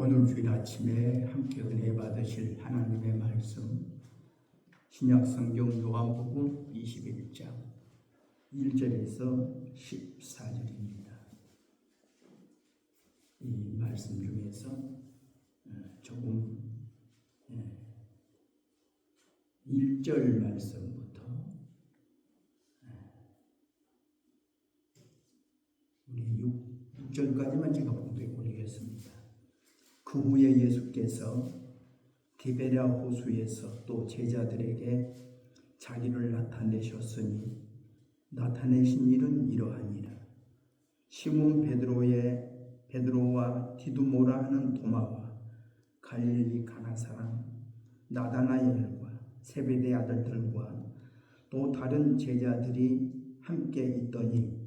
오늘 주일 아침에 함께 은혜 받으실 하나님의 말씀 신약성경 요한복음 21장 1절에서 14절입니다. 이 말씀 중에서 조금 1절 말씀부터 우리 6절까지만 제가 봉독해 보리겠습니다. 그 후에 예수께서 디베랴 호수에서 또 제자들에게 자기를 나타내셨으니 나타내신 일은 이러하니라. 시몬 베드로와 디두모라 하는 도마와 갈릴리 가나 사람 나다나엘과 세베대 아들들과 또 다른 제자들이 함께 있더니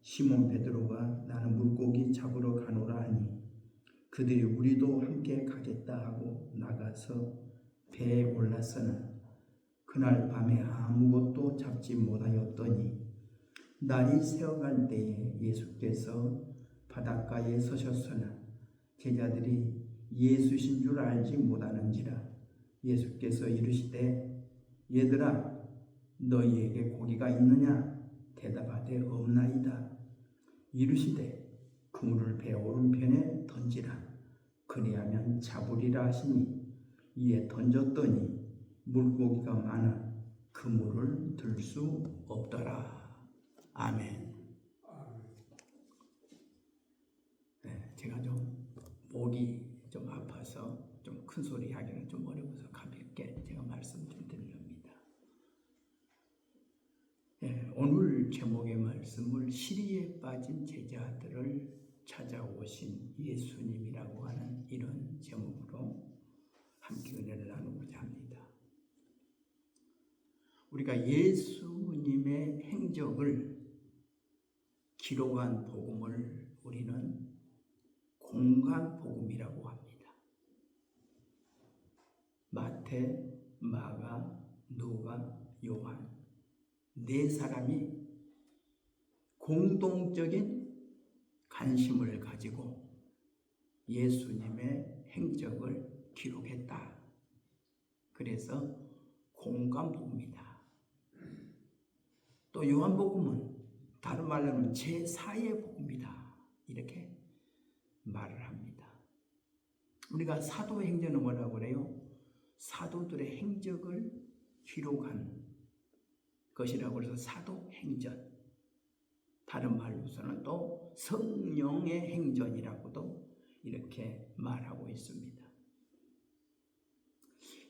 시몬 베드로가 나는 물고기 잡으러 가노라 하니 그들이 우리도 함께 가겠다 하고 나가서 배에 올랐으나 그날 밤에 아무것도 잡지 못하였더니 날이 새어갈 때에 예수께서 바닷가에 서셨으나 제자들이 예수신 줄 알지 못하는지라. 예수께서 이르시되 얘들아 너희에게 고기가 있느냐? 대답하되 없나이다. 이르시되 그물을 배 오른편에 던지라. 그리하면 잡으리라 하시니 이에 던졌더니 물고기가 많아 그물을 들 수 없더라. 아멘. 네, 제가 좀 목이 좀 아파서 좀 큰 소리 하기는 좀 어려워서 가볍게 제가 말씀 좀 드립니다. 네, 오늘 제목의 말씀을 시리에 빠진 제자들을 찾아오신 예수님이라고 하는 이런 제목으로 함께 은혜를 나누고자 합니다. 우리가 예수님의 행적을 기록한 복음을 우리는 공간복음이라고 합니다. 마태, 마가, 누가, 요한 네 사람이 공동적인 관심을 가지고 예수님의 행적을 기록했다. 그래서 공간복음이다. 또 요한복음은 다른 말로 하면 제4의 복음이다. 이렇게 말을 합니다. 우리가 사도행전은 뭐라고 그래요? 사도들의 행적을 기록한 것이라고 해서 사도행전. 다른 말로서는 또 성령의 행전이라고도 이렇게 말하고 있습니다.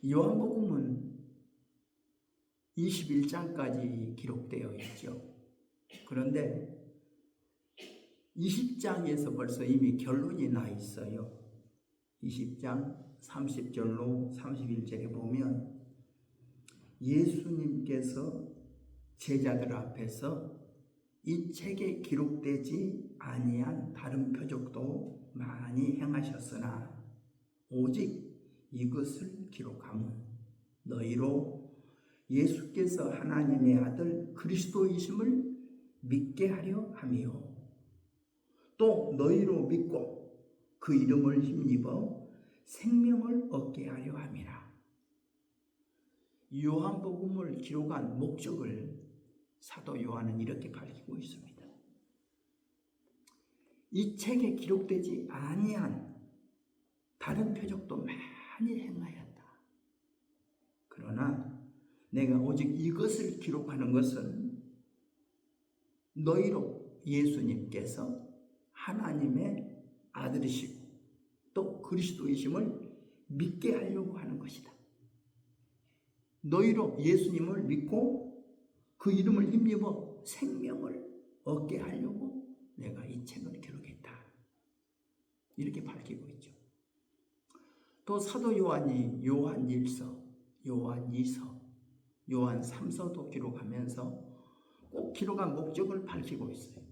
요한복음은 21장까지 기록되어 있죠. 그런데 20장에서 벌써 이미 결론이 나 있어요. 20장 30절로 31절에 보면 예수님께서 제자들 앞에서 이 책에 기록되지 아니한 다른 표적도 많이 행하셨으나 오직 이것을 기록함은 너희로 예수께서 하나님의 아들 그리스도이심을 믿게 하려 함이요 또 너희로 믿고 그 이름을 힘입어 생명을 얻게 하려 함이라. 요한복음을 기록한 목적을 사도 요한은 이렇게 밝히고 있습니다. 이 책에 기록되지 아니한 다른 표적도 많이 행하였다. 그러나 내가 오직 이것을 기록하는 것은 너희로 예수님께서 하나님의 아들이시고 또 그리스도이심을 믿게 하려고 하는 것이다. 너희로 예수님을 믿고 그 이름을 힘입어 생명을 얻게 하려고 내가 이 책을 기록했다. 이렇게 밝히고 있죠. 또 사도 요한이 요한 1서, 요한 2서, 요한 3서도 기록하면서 꼭 기록한 목적을 밝히고 있어요.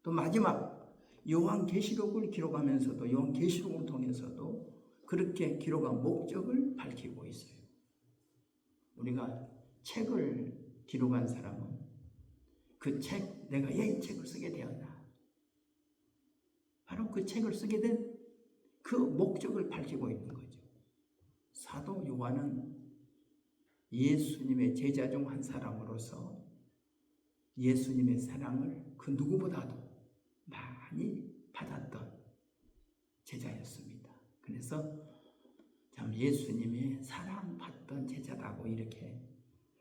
또 마지막 요한계시록을 기록하면서도 요한계시록을 통해서도 그렇게 기록한 목적을 밝히고 있어요. 우리가 책을 기록한 사람은 그 책, 내가 왜 이 책을 쓰게 되었나? 바로 그 책을 쓰게 된 그 목적을 밝히고 있는 거죠. 사도 요한은 예수님의 제자 중 한 사람으로서 예수님의 사랑을 그 누구보다도 많이 받았던 제자였습니다. 그래서 참 예수님의 사랑받던 제자라고 이렇게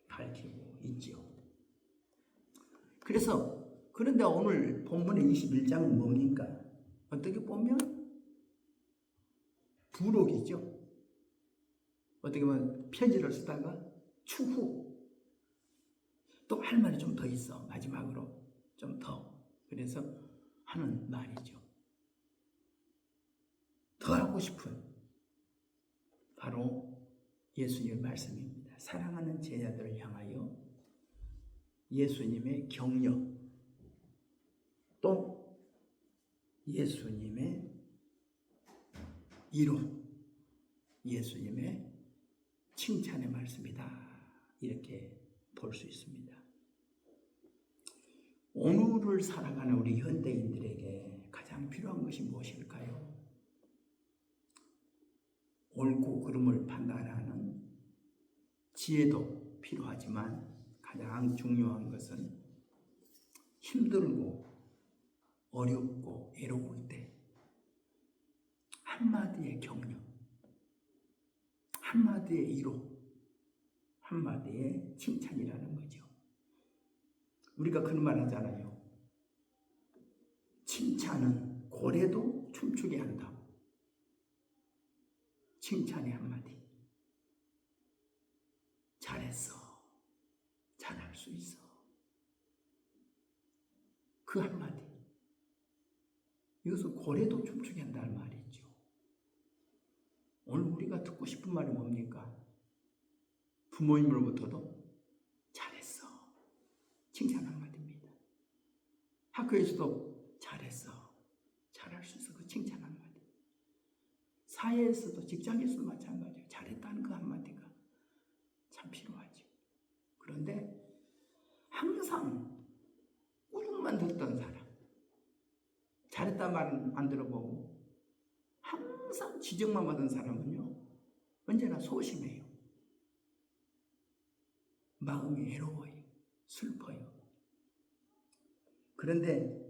밝히고 있죠. 그런데 오늘 본문의 21장은 뭡니까? 어떻게 보면 부록이죠. 어떻게 보면 편지를 쓰다가 추후 또 할 말이 좀 더 있어. 마지막으로 좀 더. 그래서 하는 말이죠. 더 하고 싶은 바로 예수님의 말씀입니다. 사랑하는 제자들을 향하여 예수님의 격려, 또 예수님의 이름, 예수님의 칭찬의 말씀이다. 이렇게 볼 수 있습니다. 오늘을 살아가는 우리 현대인들에게 가장 필요한 것이 무엇일까요? 옳고 그름을 판단하는 지혜도 필요하지만 가장 중요한 것은 힘들고 어렵고 애로울 때 한마디의 격려, 한마디의 위로, 한마디의 칭찬이라는 거죠. 우리가 그런 말 하잖아요. 칭찬은 고래도 춤추게 한다. 칭찬의 한마디. 잘했어. 잘할 수 있어. 그 한마디. 이것은 고래도 춤추게 한다는 말이죠. 오늘 우리가 듣고 싶은 말이 뭡니까? 부모님으로부터도 잘했어. 칭찬 한마디입니다. 학교에서도 잘했어. 잘할 수 있어. 그 칭찬 한마디. 사회에서도 직장에서도 마찬가지예요. 잘했다는 그 한마디가 참 필요하죠. 그런데 항상 꾸중만 듣던 사람, 잘했단 말은 안 들어보고 항상 지적만 받은 사람은요, 언제나 소심해요. 마음이 외로워요. 슬퍼요. 그런데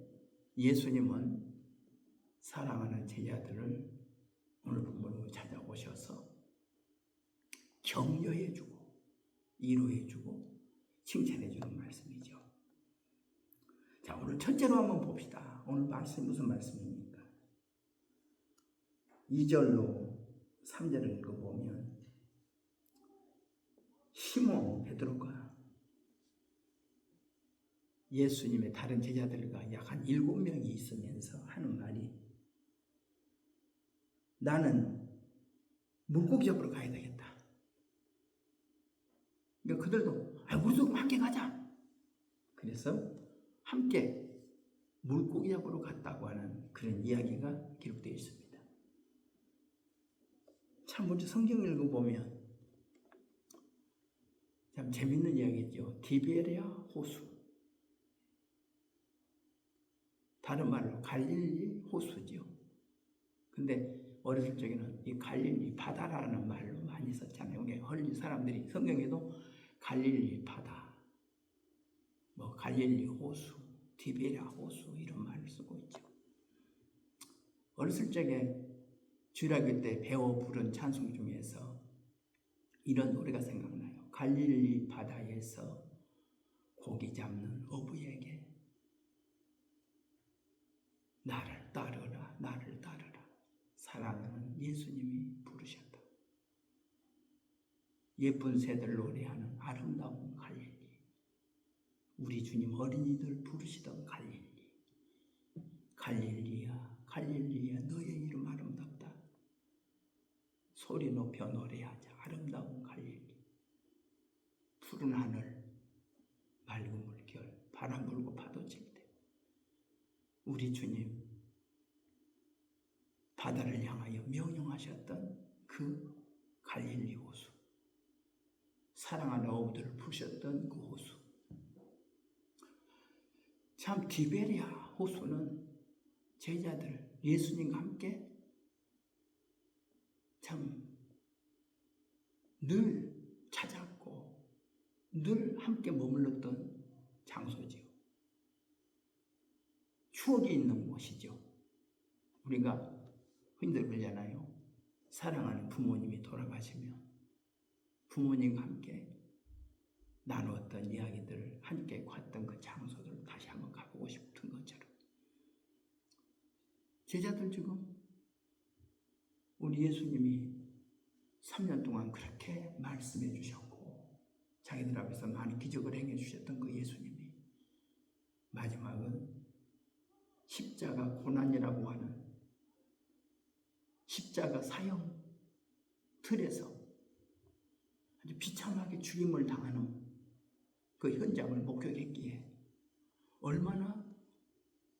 예수님은 사랑하는 제자들을 오늘 본문으로 찾아오셔서 격려해주고 위로해주고 칭찬해주는 말씀이죠. 자, 오늘 첫째로 한번 봅시다. 오늘 말씀이 무슨 말씀입니까? 2절로 3절을 읽어보면 시몬 베드로가 예수님의 다른 제자들과 약 한 7명이 있으면서 하는 말이 나는 물고기 잡으러 가야 되겠다. 그러니까 그들도 우리도 함께 가자. 그래서 함께 물고기 잡으러 갔다고 하는 그런 이야기가 기록되어 있습니다. 참 먼저 성경 읽어보면 참 재밌는 이야기죠. 디베랴 호수. 다른 말로 갈릴리 호수죠. 근데 어렸을 적에는 이 갈릴리 바다라는 말로 많이 썼잖아요. 헐리 사람들이 성경에도 갈릴리 바다, 뭐 갈릴리 호수, 디베랴 호수 이런 말을 쓰고 있죠. 어렸을 적에 주일학교 때 배워 부른 찬송 중에서 이런 노래가 생각나요. 갈릴리 바다에서 고기 잡는 어부에게 나를 따르라, 나를 따르라. 사랑하는 예수님이 부르셨다. 예쁜 새들 노래하는 아름다운 갈릴리. 우리 주님 어린이들 부르시던 갈릴리. 갈릴리야, 갈릴리야, 너의 이름 아름답다. 소리 높여 노래하자. 아름다운 갈릴리. 푸른 하늘, 맑은 물결, 바람 불고 파도 칠 때 우리 주님 바다를 향하여 명령하셨던 그 갈릴리 호수, 사랑하는 어부들을 부르셨던 그 호수. 참 디베랴 호수는 제자들 예수님과 함께 참 늘 찾았고 늘 함께 머물렀던 장소지요. 추억이 있는 곳이죠. 우리가 흔히들 그러잖아요. 사랑하는 부모님이 돌아가시면 부모님과 함께 나누었던 이야기들을 함께 갔던 그 장소들을 다시 한번 가보고 싶은 것처럼 제자들 지금 우리 예수님이 3년 동안 그렇게 말씀해 주셨고 자기들 앞에서 많은 기적을 행해 주셨던 그 예수님이 마지막은 십자가 고난이라고 하는 십자가 사형 틀에서 아주 비참하게 죽임을 당하는 그 현장을 목격했기에 얼마나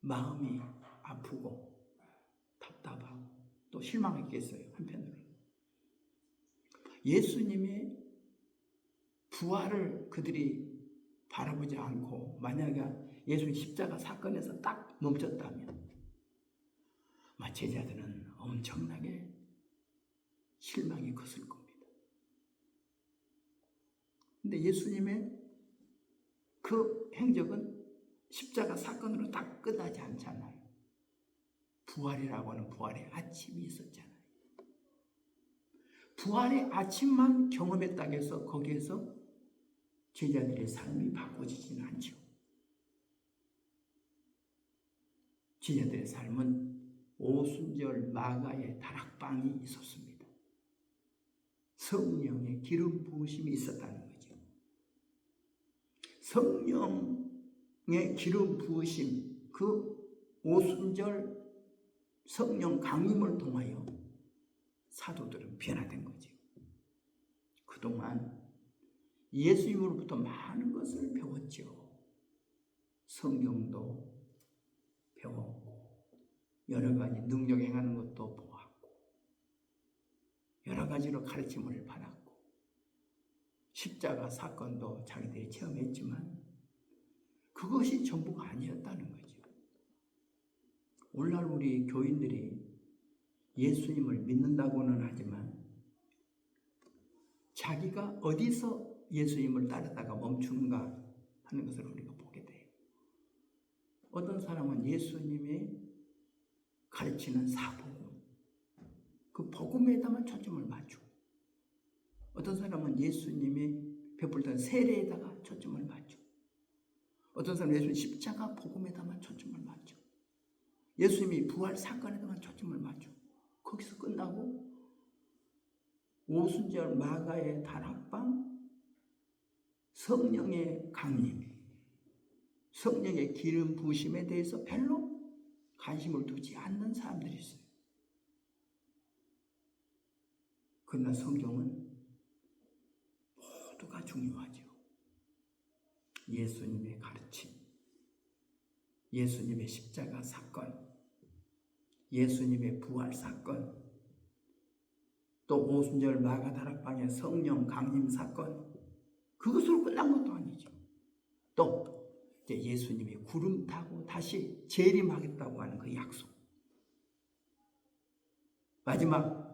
마음이 아프고 답답하고 또 실망했겠어요. 한편으로 예수님의 부활을 그들이 바라보지 않고 만약에 예수님 십자가 사건에서 딱 멈췄다면 제자들은 엄청나게 실망이 컸을 겁니다. 근데 예수님의 그 행적은 십자가 사건으로 딱 끝나지 않잖아요. 부활이라고 하는 부활의 아침이 있었잖아요. 부활의 아침만 경험했다고 해서 거기에서 제자들의 삶이 바꿔지지는 않죠. 제자들의 삶은 오순절 마가의 다락방이 있었습니다. 성령의 기름 부으심이 있었다는 거죠. 성령의 기름 부으심, 그 오순절 성령 강림을 통하여 사도들은 변화된 거죠. 그동안 예수님으로부터 많은 것을 배웠죠. 성경도 배웠고 여러 가지 능력 행하는 것도 보았고 여러 가지로 가르침을 받았고 십자가 사건도 자기들이 체험했지만 그것이 전부가 아니었다는 거죠. 오늘날 우리 교인들이 예수님을 믿는다고는 하지만 자기가 어디서 예수님을 따르다가 멈추는가 하는 것을 우리가 보게 돼요. 어떤 사람은 예수님이 가르치는 사복음, 그 복음에다만 초점을 맞추고 어떤 사람은 예수님이 베풀던 세례에다가 초점을 맞추고 어떤 사람은 예수님 십자가 복음에다만 초점을 맞추고 예수님이 부활 사건에다만 초점을 맞추고 거기서 끝나고 오순절 마가의 다락방, 성령의 강림, 성령의 기름 부으심에 대해서 별로 관심을 두지 않는 사람들이 있어요. 그러나 성경은 모두가 중요하죠. 예수님의 가르침, 예수님의 십자가 사건, 예수님의 부활 사건, 또 오순절 마가 다락방의 성령 강림 사건, 그것으로 끝난 것도 아니죠. 또 이제 예수님이 구름 타고 다시 재림하겠다고 하는 그 약속, 마지막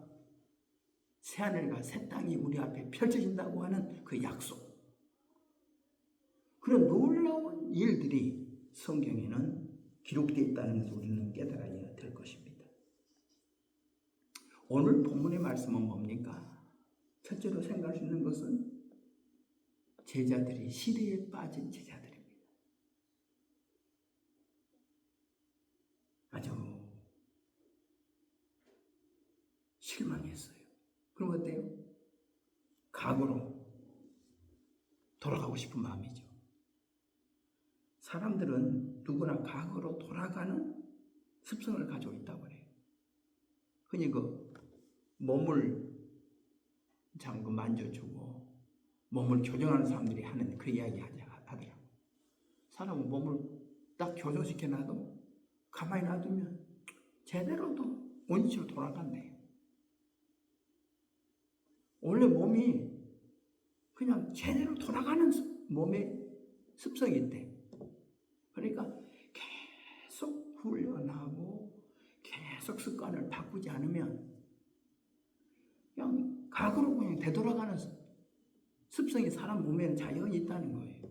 새하늘과 새 땅이 우리 앞에 펼쳐진다고 하는 그 약속, 그런 놀라운 일들이 성경에는 기록되어 있다는 것을 우리는 깨달아야 될 것입니다. 오늘 본문의 말씀은 뭡니까? 첫째로 생각할 수 있는 것은 제자들이 시대에 빠진 제자들입니다. 아주 실망했어요. 그럼 어때요? 과거로 돌아가고 싶은 마음이죠. 사람들은 누구나 과거로 돌아가는 습성을 가지고 있다고 해요. 흔히 그 몸을 잠깐 만져주고 몸을 교정하는 사람들이 하는 그 이야기 하더라고요. 사람은 몸을 딱 교정시켜놔도 가만히 놔두면 제대로도 원위치로 돌아간대요. 원래 몸이 그냥 제대로 돌아가는 몸의 습성이 있대. 그러니까 계속 훈련하고 계속 습관을 바꾸지 않으면 그냥 과거로 그냥 되돌아가는 습성이 사람 몸에는 자연히 있다는 거예요.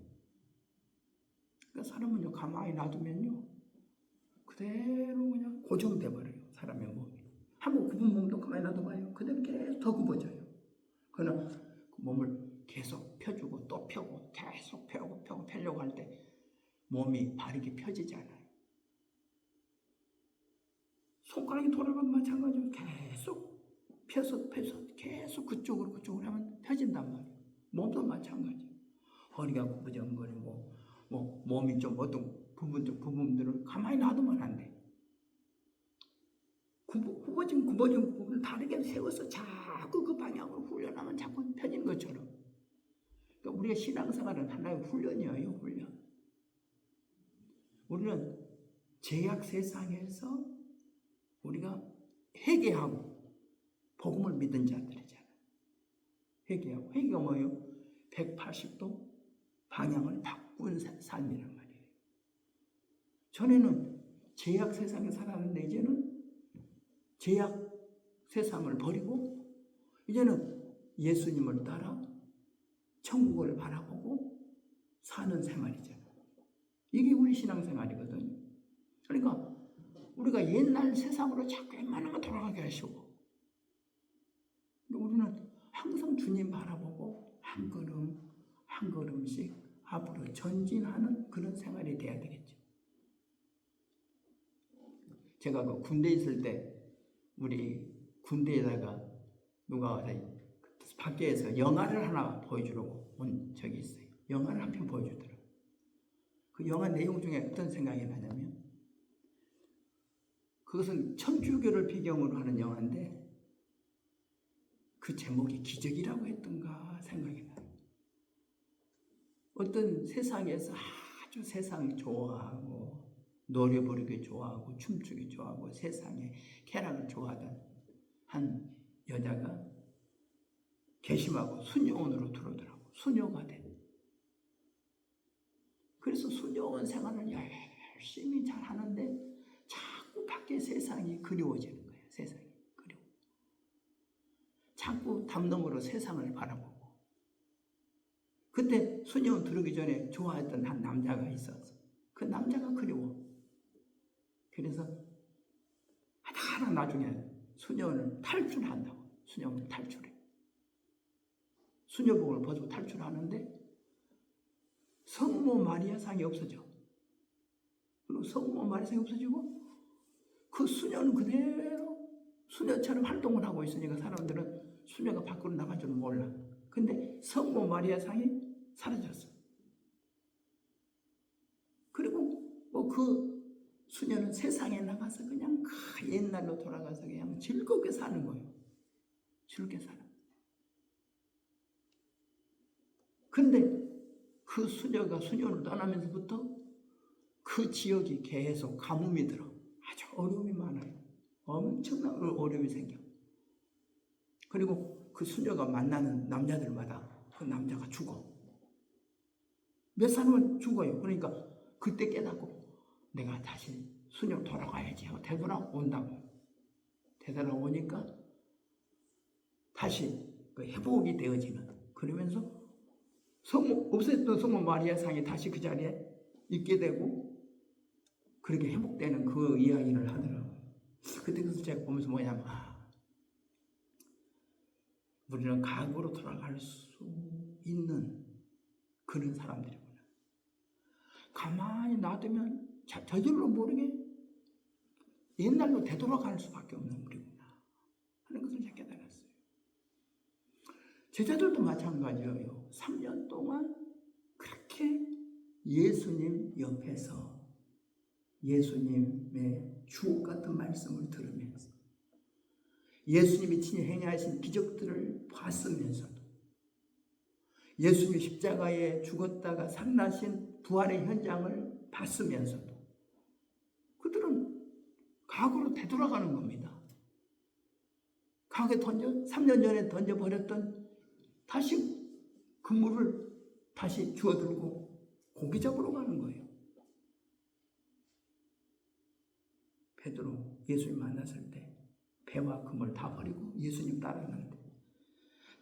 그러니까 사람은요, 가만히 놔두면요, 그대로 그냥 고정돼 버려요. 사람의 몸이. 한번 굽은 몸도 가만히 놔둬봐요. 그대로 계속 더 굽어져요. 그러나 그 몸을 계속 펴주고 또 펴고 계속 펴고 펴려고 할 때 몸이 바르게 펴지지 않아요. 손가락이 돌아가도 마찬가지로 계속 펴서 계속 그쪽으로 하면 펴진단 말이에요. 몸도 마찬가지예요. 허리가 구부정거리고 몸이 좀 어떤 부분들을 가만히 놔두면 안 돼. 굽어진 부분을 다르게 세워서 자꾸 그 방향으로 훈련하면 자꾸 펴지는 것처럼. 그러니까 우리가 신앙생활은 하나의 훈련이에요. 훈련. 우리는 죄악 세상에서 우리가 회개하고 복음을 믿은 자들이잖아요. 회개가 뭐예요? 180도 방향을 바꾼 삶이란 말이에요. 전에는 죄악 세상에 살았는데 이제는 죄악 세상을 버리고 이제는 예수님을 따라 천국을 바라보고 사는 생활이잖아요. 이게 우리 신앙생활이거든요. 그러니까 우리가 옛날 세상으로 자꾸 웬만한 거 돌아가게 하시고 우리는 항상 주님 바라보고 한 걸음씩 앞으로 전진하는 그런 생활이 돼야 되겠죠. 제가 그 군대에 있을 때 우리 군대에다가 누가 와서 밖에서 영화를 하나 보여주려고 온 적이 있어요. 영화를 한 편 보여주더라고요. 그 영화 내용 중에 어떤 생각이 나냐면 그것은 천주교를 배경으로 하는 영화인데 그 제목이 기적이라고 했던가 생각이 나요. 어떤 세상에서 아주 세상 좋아하고 노래 부르기 좋아하고 춤추기 좋아하고 세상에 쾌락을 좋아하던 한 여자가 개심하고 수녀원으로 들어오더라고. 수녀가 돼. 그래서 수녀원 생활을 열심히 잘 하는데 자꾸 밖에 세상이 그리워지는 거예요. 세상이 그리워. 자꾸 담너머로 세상을 바라보고. 그때 수녀원 들어오기 전에 좋아했던 한 남자가 있었어. 그 남자가 그리워. 그래서 하나 나중에 수녀원을 탈출한다고. 수녀원을 탈출해. 수녀복을 벗고 탈출하는데 성모 마리아상이 없어져. 그리고 성모 마리아상이 없어지고 그 수녀는 그대로 수녀처럼 활동을 하고 있으니까 사람들은 수녀가 밖으로 나간 줄은 몰라. 근데 성모 마리아상이 사라졌어. 그리고 그 수녀는 세상에 나가서 그냥 옛날로 돌아가서 그냥 즐겁게 사는 거예요. 즐겁게 살아. 근데 그 수녀가 수녀를 떠나면서부터 그 지역이 계속 가뭄이 들어. 아주 어려움이 많아요. 엄청난 어려움이 생겨. 그리고 그 수녀가 만나는 남자들마다 그 남자가 죽어. 몇 사람은 죽어요. 그러니까 그때 깨닫고 내가 다시 수녀로 돌아가야지 하고 되돌아온다고. 되돌아오니까 다시 그 회복이 되어지는. 그러면서 없었던 성모 마리아상이 다시 그 자리에 있게 되고 그렇게 회복되는 그 이야기를 하더라고요. 그때 그래서 제가 보면서 뭐냐면 우리는 과거로 돌아갈 수 있는 그런 사람들이구나. 가만히 놔두면 저절로 모르게 옛날로 되돌아갈 수밖에 없는 우리구나 하는 것을 제가 깨달았어요. 제자들도 마찬가지예요. 3년 동안 그렇게 예수님 옆에서 예수님의 주옥 같은 말씀을 들으면서 예수님이 친히 행하신 기적들을 봤으면서도 예수님이 십자가에 죽었다가 살아나신 부활의 현장을 봤으면서도 그들은 과거로 되돌아가는 겁니다. 과거에 3년 전에 던져버렸던 다시 그물을 다시 주워들고 고기 잡으러 가는 거예요. 베드로 예수님 만났을 때 배와 그물 다 버리고 예수님 따랐는데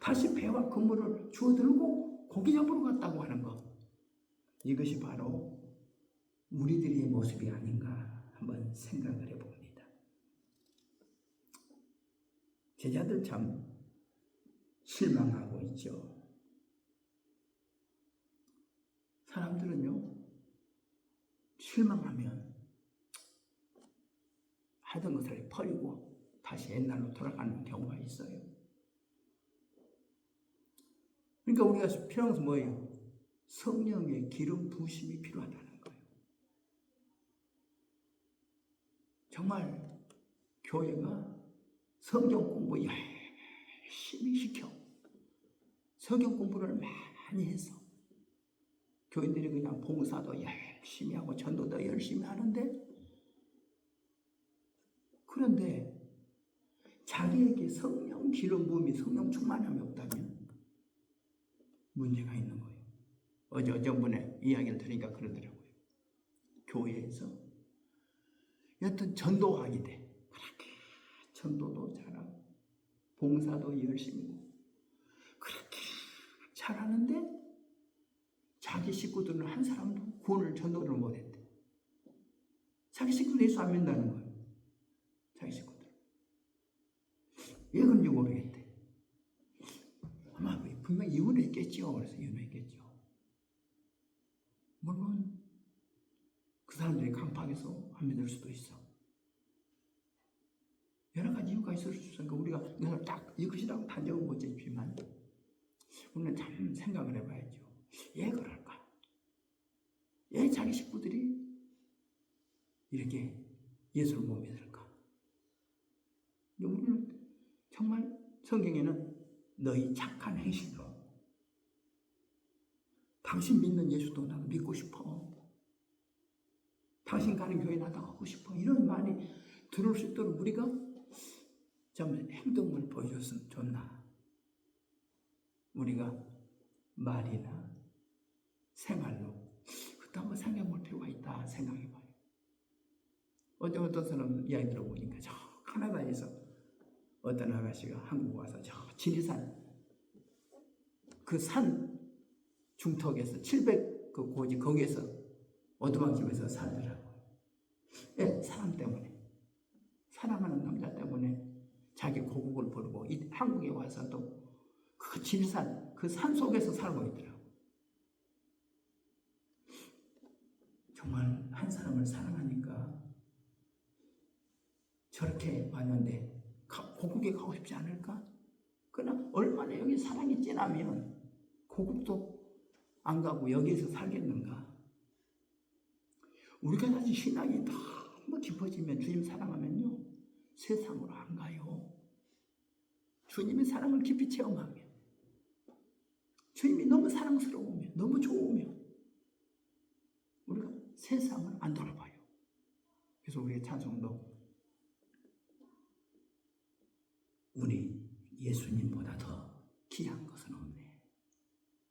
다시 배와 그물을 주워들고 고기 잡으러 갔다고 하는 것. 이것이 바로 우리들의 모습이 아닌가 한번 생각을 해봅니다. 제자들 참 실망하고 있죠. 사람들은요, 실망하면 하던 것을 버리고 다시 옛날로 돌아가는 경우가 있어요. 그러니까 우리가 필요한 것은 뭐예요? 성령의 기름 부으심이 필요하다는 거예요. 정말 교회가 성경 공부 열심히 시켜 성경 공부를 많이 해서 교인들이 그냥 봉사도 열심히 하고 전도도 열심히 하는데, 그런데 자기에게 성령 기름 부음이 성령 충만함이 없다면 문제가 있는 거예요. 어전번에 이야기를 들으니까 그러더라고요. 교회에서 여튼 전도하게 돼. 그렇게 전도도 잘하고 봉사도 열심히 하고 그렇게 잘하는데 자기 식구들은 한 사람도 구원을 전도를 못했대. 자기 식구들 예수 안 믿는다는 거예요. 자기 식구들. 왜 그런지 모르겠대. 아마 분명 이유는 있겠죠. 그래서 이유는 있겠죠. 물론 그 사람들이 강팍해서 안 믿을 수도 있어. 여러 가지 이유가 있을 수 있으니까 우리가 이것을 딱 이것이라고 단정은 못 짓지만 우리는 참 생각을 해봐야죠. 왜 그럴까? 왜 자기 식구들이 이렇게 예수를 못 믿을까? 우리는 정말 성경에는 너희 착한 행실로 당신 믿는 예수도 나도 믿고 싶어. 당신 가는 교회 나도 가고 싶어. 이런 말이 들을 수 있도록 우리가 좀 행동을 보여줬으면 좋나. 우리가 말이나 생활로 그것도 한번 생각해 볼 필요가 있다 생각해봐요. 어떤 사람 이야기 들어보니까 저 카나다에서 어떤 아가씨가 한국 와서 저 지리산 그 산 중턱에서 700 그 고지 거기에서 오두막집에서 살더라고요. 예, 사람 때문에, 사랑하는 남자 때문에 자기 고국을 버리고 한국에 와서 또 그 지리산 그 산 속에서 살고 있더라고요. 정말 한 사람을 사랑하니까 저렇게 왔는데 고국에 가고 싶지 않을까? 그러나 얼마나 여기 사랑이 진하면 고국도 안 가고 여기에서 살겠는가? 우리가 다시 신앙이 너무 깊어지면, 주님 사랑하면요 세상으로 안 가요. 주님의 사랑을 깊이 체험하면, 주님이 너무 사랑스러우면, 너무 좋으면 우리가 세상을 안 돌아봐요. 그래서 우리의 찬송도 우리 예수님보다 더 귀한 것은 없네.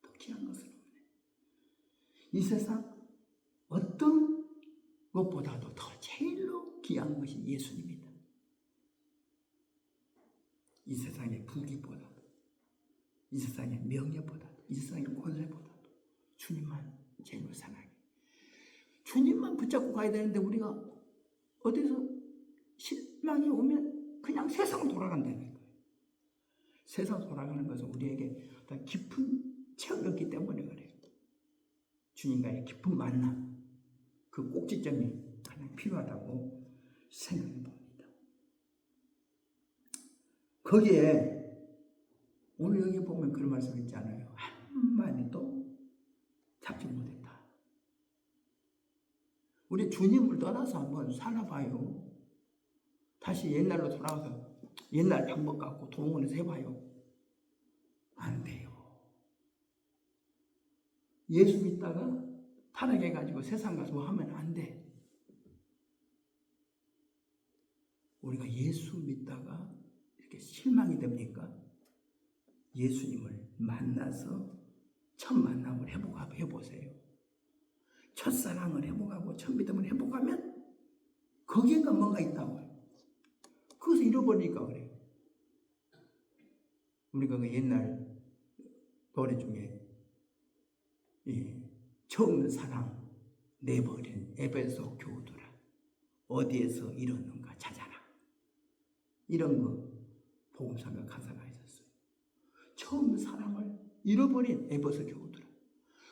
더 귀한 것은 없네. 이 세상 어떤 것보다도 더 제일로 귀한 것이 예수님이다. 이 세상의 부귀보다도, 이 세상의 명예보다도, 이 세상의 권세보다도 주님만 제일로 사랑해. 주님만 붙잡고 가야 되는데 우리가 어디서 실망이 오면 그냥 세상으로 돌아간다는 거예요. 세상 돌아가는 것은 우리에게 어떤 깊은 체험이었기 때문에 그래요. 주님과의 깊은 만남, 그 꼭지점이 가장 필요하다고 생각해 봅니다. 거기에 오늘 여기 보면 그런 말씀 있지 않아요? 한마디도 잡지 못했다. 우리 주님을 떠나서 한번 살아봐요. 다시 옛날로 돌아가서 옛날 방법 갖고 동원해서 해봐요. 안 돼요. 예수 믿다가 타락해가지고 세상 가서 뭐 하면 안 돼. 우리가 예수 믿다가 이렇게 실망이 됩니까? 예수님을 만나서 첫 만남을 해보세요. 첫사랑을 회복하고 첫 믿음을 회복하면 거기에가 뭔가 있다고요. 그것을 잃어버리니까 그래요. 우리가 그 옛날 노래 중에 이 처음 사랑 내버린 에베소 교우들아 어디에서 이뤘는가 찾아라. 이런 거 복음서가 가사가 있었어요. 처음 사랑을 잃어버린 에베소 교우들아.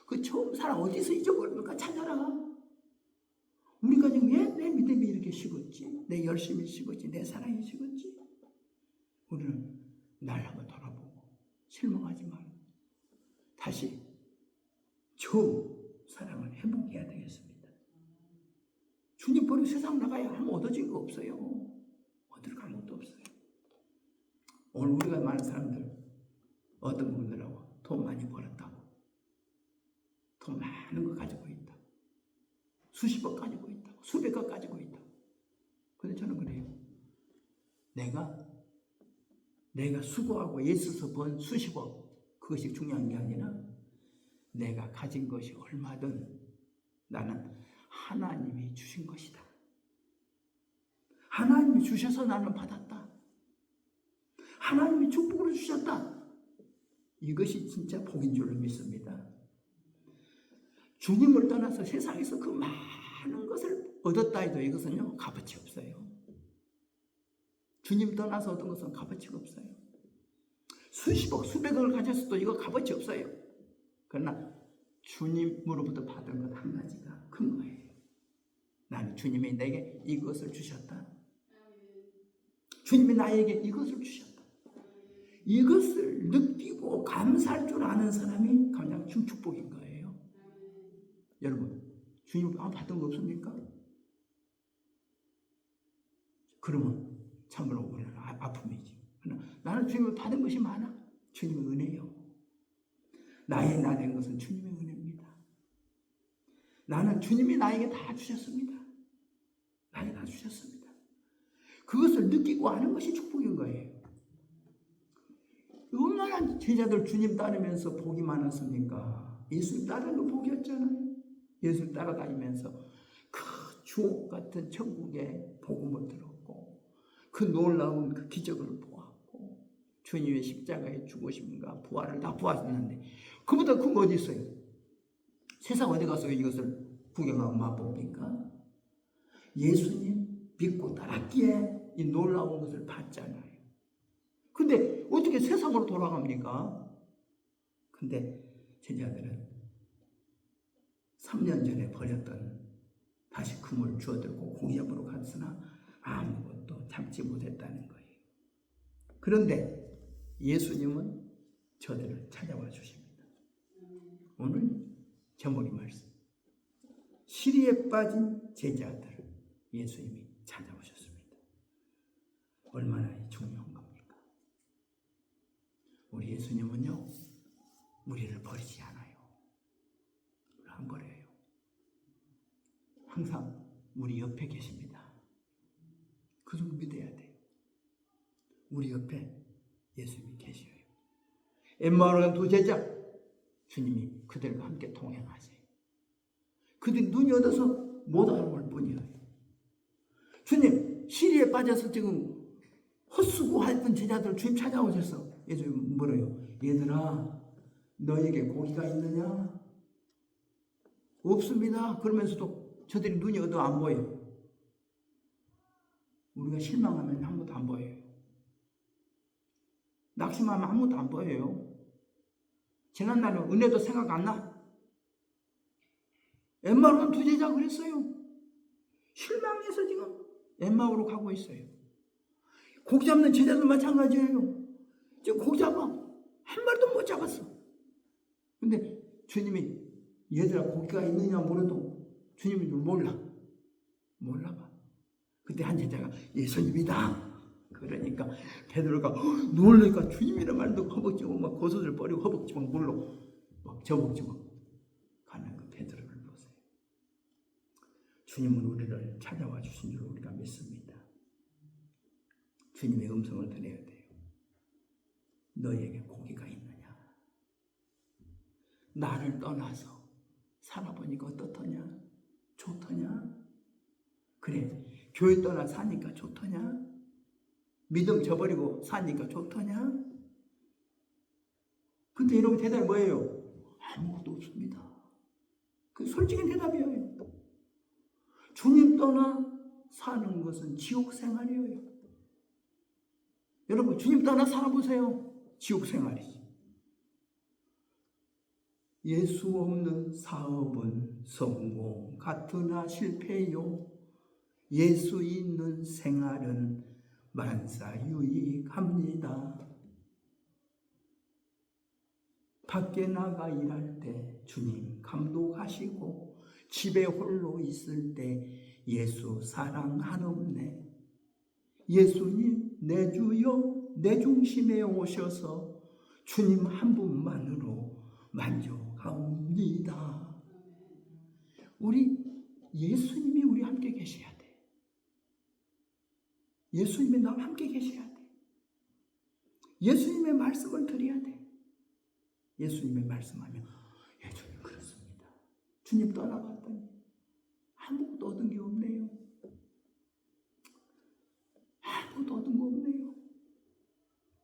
그 처음 사랑 어디서 잊어버렸는가 찾아라. 우리가 지금 왜 내 믿음이 이렇게 식었지? 내 열심이 식었지? 내 사랑이 식었지? 우리는 날 한번 돌아보고 실망하지 말고 다시 처음 사랑을 회복해야 되겠습니다. 주님 버리고 세상 나가야 아무 얻어진 거 없어요. 얻을 거 아무것도 없어요. 오늘 우리가 많은 사람들 어떤 분들하고 돈 많이 벌었다고 돈 많은 거 가지고 있다고 수십억 가지고 있다고 수백억 가지고 있다고. 근데 저는 그래요. 내가 수고하고 애써서 번 수십억 그것이 중요한 게 아니라 내가 가진 것이 얼마든 나는 하나님이 주신 것이다. 하나님이 주셔서 나는 받았다. 하나님이 축복으로 주셨다. 이것이 진짜 복인 줄로 믿습니다. 주님을 떠나서 세상에서 그 많은 것을 얻었다 해도 이것은요 값어치 없어요. 주님 떠나서 얻은 것은 값어치가 없어요. 수십억 수백억을 가졌어도 이거 값어치 없어요. 그러나 주님으로부터 받은 것 한 가지가 큰 거예요. 나는 주님이 내게 이것을 주셨다. 주님이 나에게 이것을 주셨다. 이것을 느끼고 감사할 줄 아는 사람이 가장 큰 축복인 거예요. 여러분, 주님 받은 거 없습니까? 그러면 참으로 우리는 아픔이지. 나는 주님을 받은 것이 많아. 주님의 은혜요. 나의 나 된 것은 주님의 은혜입니다. 나는 주님이 나에게 다 주셨습니다. 나에게 다 주셨습니다. 그것을 느끼고 아는 것이 축복인 거예요. 얼마나 제자들 주님 따르면서 복이 많았습니까? 예수님 따르는 거 복이었잖아요. 예수님 따라다니면서 그 주옥 같은 천국의 복음을 들었고 그 놀라운 그 기적을 보았고 주님의 십자가의 죽으심과 부활을 다 보았는데 그보다 큰 거 어디 있어요? 세상 어디 가서 이것을 구경하고 맛봅니까? 예수님 믿고 따랐기에 이 놀라운 것을 봤잖아요. 근데 어떻게 세상으로 돌아갑니까? 근데 제자들은 3년 전에 버렸던 다시 금을 주워들고 고기 잡으러 갔으나 아무것도 잡지 못했다는 거예요. 그런데 예수님은 저들을 찾아와 주십니다. 오늘 제목이 말씀. 시리에 빠진 제자들을 예수님이 찾아오셨습니다. 얼마나 중요한 겁니까? 우리 예수님은요, 우리를 버리지 않아요. 우리를 안 버려요. 항상 우리 옆에 계십니다. 그 정도 믿어야 돼요. 우리 옆에 예수님이 계셔요. 엠마오로 간 두 제자, 주님이 그들과 함께 동행하세요. 그들이 눈이 어두워서 못 알아볼 뿐이에요. 주님, 시리에 빠져서 지금 헛수고했던 제자들 주님 찾아오셔서 예수님 물어요. 얘들아, 너에게 고기가 있느냐? 없습니다. 그러면서도 저들이 눈이 어두워 안 보여요. 우리가 실망하면 아무것도 안 보여요. 낙심하면 아무것도 안 보여요. 지난날은 은혜도 생각 안 나? 엠마오로 두 제자 그랬어요. 실망해서 지금 엠마오로 가고 있어요. 고기 잡는 제자도 마찬가지예요. 지금 고기 잡아 한 마리도 못 잡았어. 근데 주님이 얘들아 고기가 있느냐 물어도 주님이 몰라. 몰라봐. 그때 한 제자가 예수님이다. 그러니까 베드로가 놀라니까 주님이란 말도 허벅지고 막 고소를 버리고 허벅지 막 물로 막 저벅지고 가는 그 베드로를 보세요. 주님은 우리를 찾아와 주신 줄 우리가 믿습니다. 주님의 음성을 들어야 돼요. 너에게 고기가 있느냐? 나를 떠나서 살아보니까 어떻더냐? 좋더냐? 그래, 교회 떠나 사니까 좋더냐? 믿음 저버리고 사니까 좋더냐? 근데 여러분 대답이 뭐예요? 아무것도 없습니다. 그 솔직한 대답이에요. 주님 떠나 사는 것은 지옥 생활이에요. 여러분 주님 떠나 살아보세요. 지옥 생활이지. 예수 없는 사업은 성공 같으나 실패요. 예수 있는 생활은 만사유익합니다. 밖에 나가 일할 때 주님 감독하시고 집에 홀로 있을 때 예수 사랑하옵네. 예수님 내 주여 내 중심에 오셔서 주님 한 분만으로 만족하옵니다. 우리 예수님이 우리 함께 계셔야 돼. 예수님이 나와 함께 계셔야 돼. 예수님의 말씀을 드려야 돼. 예수님의 말씀하면 예, 주님 그렇습니다. 주님 떠나갔더니 아무것도 얻은 게 없네요. 아무것도 얻은 거 없네요.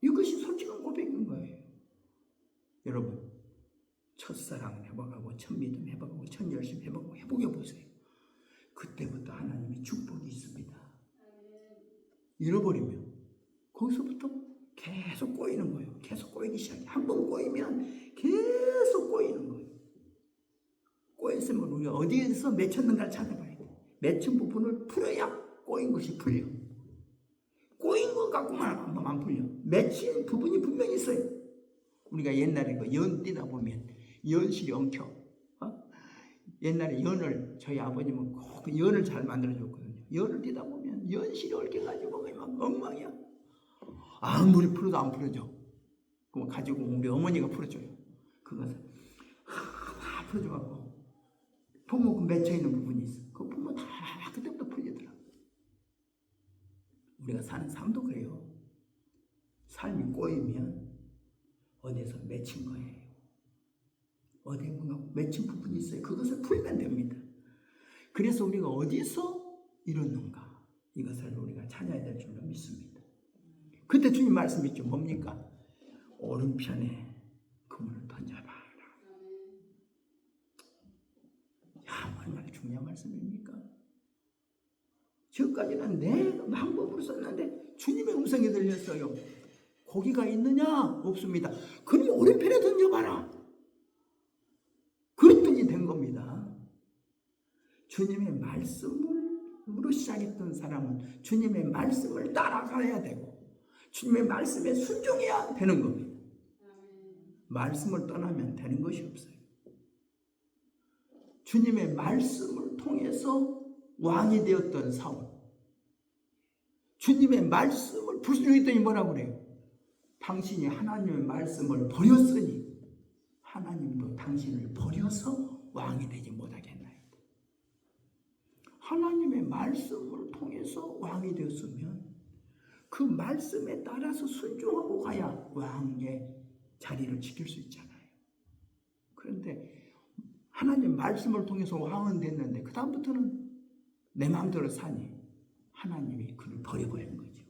이것이 솔직한 고백인 거예요. 여러분 첫사랑 회복하고 첫믿음 회복하고 첫열심 회복하고 회복해 보세요. 그때부터 하나님의 축복이 있습니다. 잃어버리면 거기서부터 계속 꼬이는 거예요. 계속 꼬이기 시작해. 한 번 꼬이면 계속 꼬이는 거예요. 꼬였으면 우리가 어디에서 맺혔는가를 찾아봐야 돼. 맺힌 부분을 풀어야 꼬인 것이 풀려. 꼬인 것 갖고만 안 풀려. 맺힌 부분이 분명히 있어요. 우리가 옛날에 그 연 띄다 보면 연실이 엉켜. 옛날에 연을 저희 아버님은 꼭 연을 잘 만들어줬거든요. 연을 띄다 보면 연실이 얽혀가지고 막 엉망이야. 아무리 풀어도 안 풀어져. 그럼 가지고 우리 어머니가 풀어줘요. 그것을 다 풀어줘갖고 부모 맺혀있는 부분이 있어. 그 부모 다 그때부터 풀리더라. 우리가 사는 삶도 그래요. 삶이 꼬이면 어디에서 맺힌 거예요. 어디에 뭔가 맺힌 부분이 있어요. 그것을 풀면 됩니다. 그래서 우리가 어디서 이뤘는가 이것을 우리가 찾아야 될 줄로 믿습니다. 그때 주님 말씀 있죠. 뭡니까? 오른편에 그물을 던져봐라. 야, 얼마나 중요한 말씀입니까? 지금까지는 내 방법으로 썼는데 주님의 음성이 들렸어요. 고기가 있느냐? 없습니다. 그러면 오른편에 던져봐라. 그랬더니 된 겁니다. 주님의 말씀으로 시작했던 사람은 주님의 말씀을 따라가야 되고 주님의 말씀에 순종해야 되는 겁니다. 말씀을 떠나면 되는 것이 없어요. 주님의 말씀을 통해서 왕이 되었던 사울. 주님의 말씀을 불순종했더니 뭐라고 그래요? 당신이 하나님의 말씀을 버렸으니 하나님도 당신을 버려서 왕이 되지 못하겠나요? 하나님의 말씀을 통해서 왕이 되었으면 그 말씀에 따라서 순종하고 가야 왕의 자리를 지킬 수 있잖아요. 그런데 하나님 말씀을 통해서 왕은 됐는데 그 다음부터는 내 마음대로 사니 하나님이 그를 버려버린 거죠.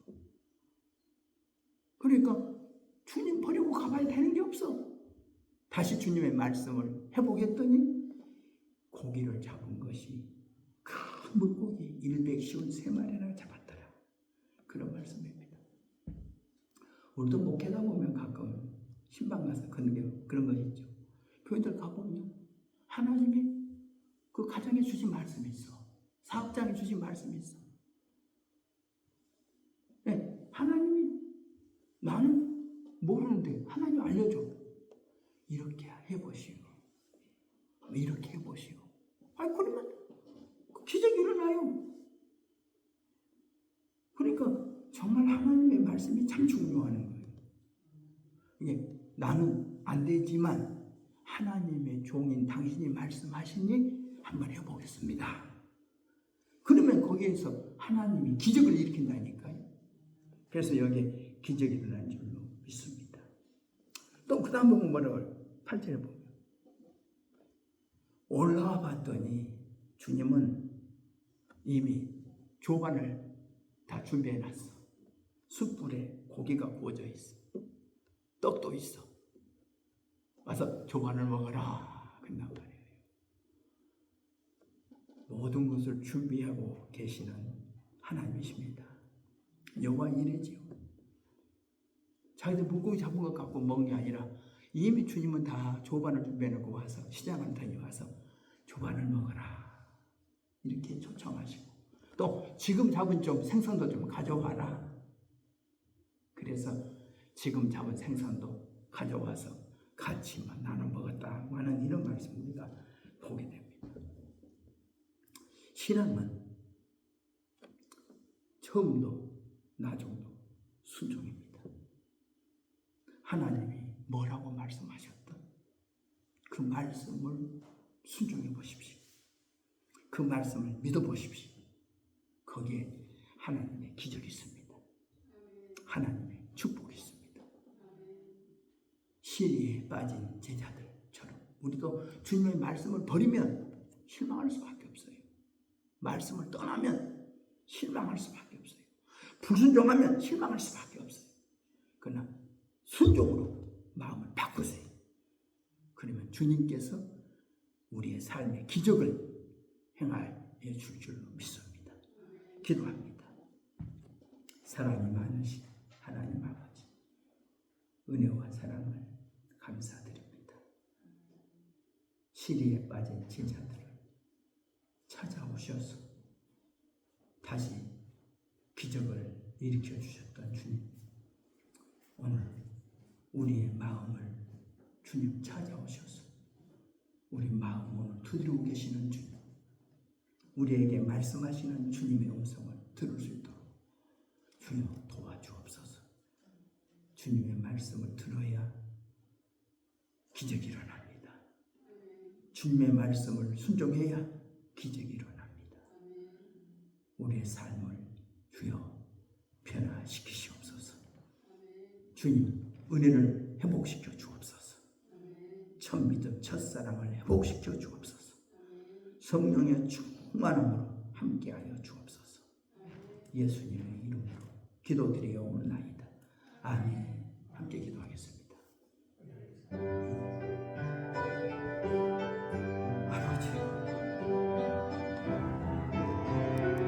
그러니까 주님 버리고 가봐야 되는 게 없어. 다시 주님의 말씀을 회복했더니 고기를 잡은 것이 큰 물고기 153마리나 잡았더라. 그런 말씀입니다. 우리도 목회다 보면 가끔 신방 가서 그런 거 있죠. 교회들 가보면 하나님이 그 가정에 주신 말씀이 있어. 사업장에 주신 말씀이 있어. 네, 하나님이 나는 모르는데 하나님 알려줘. 이렇게 해보시오. 이렇게 해보시오. 아니 그러면 기적이 일어나요. 그러니까 정말 하나님의 말씀이 참 중요한 거예요. 이게 나는 안 되지만 하나님의 종인 당신이 말씀하시니 한번 해보겠습니다. 그러면 거기에서 하나님이 기적을 일으킨다니까요. 그래서 여기에 기적이 일어난 줄로 믿습니다. 또 그 다음 보면 뭐라고요? 8절에 보면 올라와 봤더니 주님은 이미 조반을 다 준비해놨어. 숯불에 고기가 구워져 있어. 떡도 있어. 와서 조반을 먹어라 그런단 말이에요. 모든 것을 준비하고 계시는 하나님이십니다. 여호와 이레지요. 자기들 물고기 잡은 것 갖고 먹은 게 아니라 이미 주님은 다 조반을 준비해놓고 와서 시장한테 와서 조반을 먹어라 이렇게 초청하시고 또 지금 잡은 좀 생선도 좀 가져와라. 그래서 지금 잡은 생선도 가져와서 같이 나눠 먹었다고 하는 이런 말씀 우리가 보게 됩니다. 신앙은 처음도 나중도 순종입니다. 하나님이 뭐라고 말씀하셨던 그 말씀을 순종해 보십시오. 그 말씀을 믿어 보십시오. 거기에 하나님의 기적이 있습니다. 하나님의 축복이 있습니다. 시리에 빠진 제자들처럼 우리도 주님의 말씀을 버리면 실망할 수밖에 없어요. 말씀을 떠나면 실망할 수밖에 없어요. 불순종하면 실망할 수밖에 없어요. 그러나 순종으로 마음을 바꾸세요. 그러면 주님께서 우리의 삶의 기적을 행하여 줄 줄로 믿습니다. 기도합니다. 사랑이 많으신 하나님 아버지, 은혜와 사랑을 감사드립니다. 시리에 빠진 제자들을 찾아오셔서 다시 기적을 일으켜 주셨던 주님, 오늘 우리의 마음을 주님 찾아오셔서 우리 마음을 두드리고 계시는 주님, 우리에게 말씀하시는 주님의 음성을 들을 수 있도록 주여 도와주옵소서. 주님의 말씀을 들어야 기적이 일어납니다. 주님의 말씀을 순종해야 기적이 일어납니다. 우리의 삶을 주여 변화시키시옵소서. 주님 은혜를 회복시켜 주옵소서. 첫 믿음 첫사랑을 회복시켜 주옵소서. 성령의 충만함으로 함께하여 주옵소서. 예수님의 이름으로 기도드리옵나이다. 아멘. 함께 기도하겠습니다.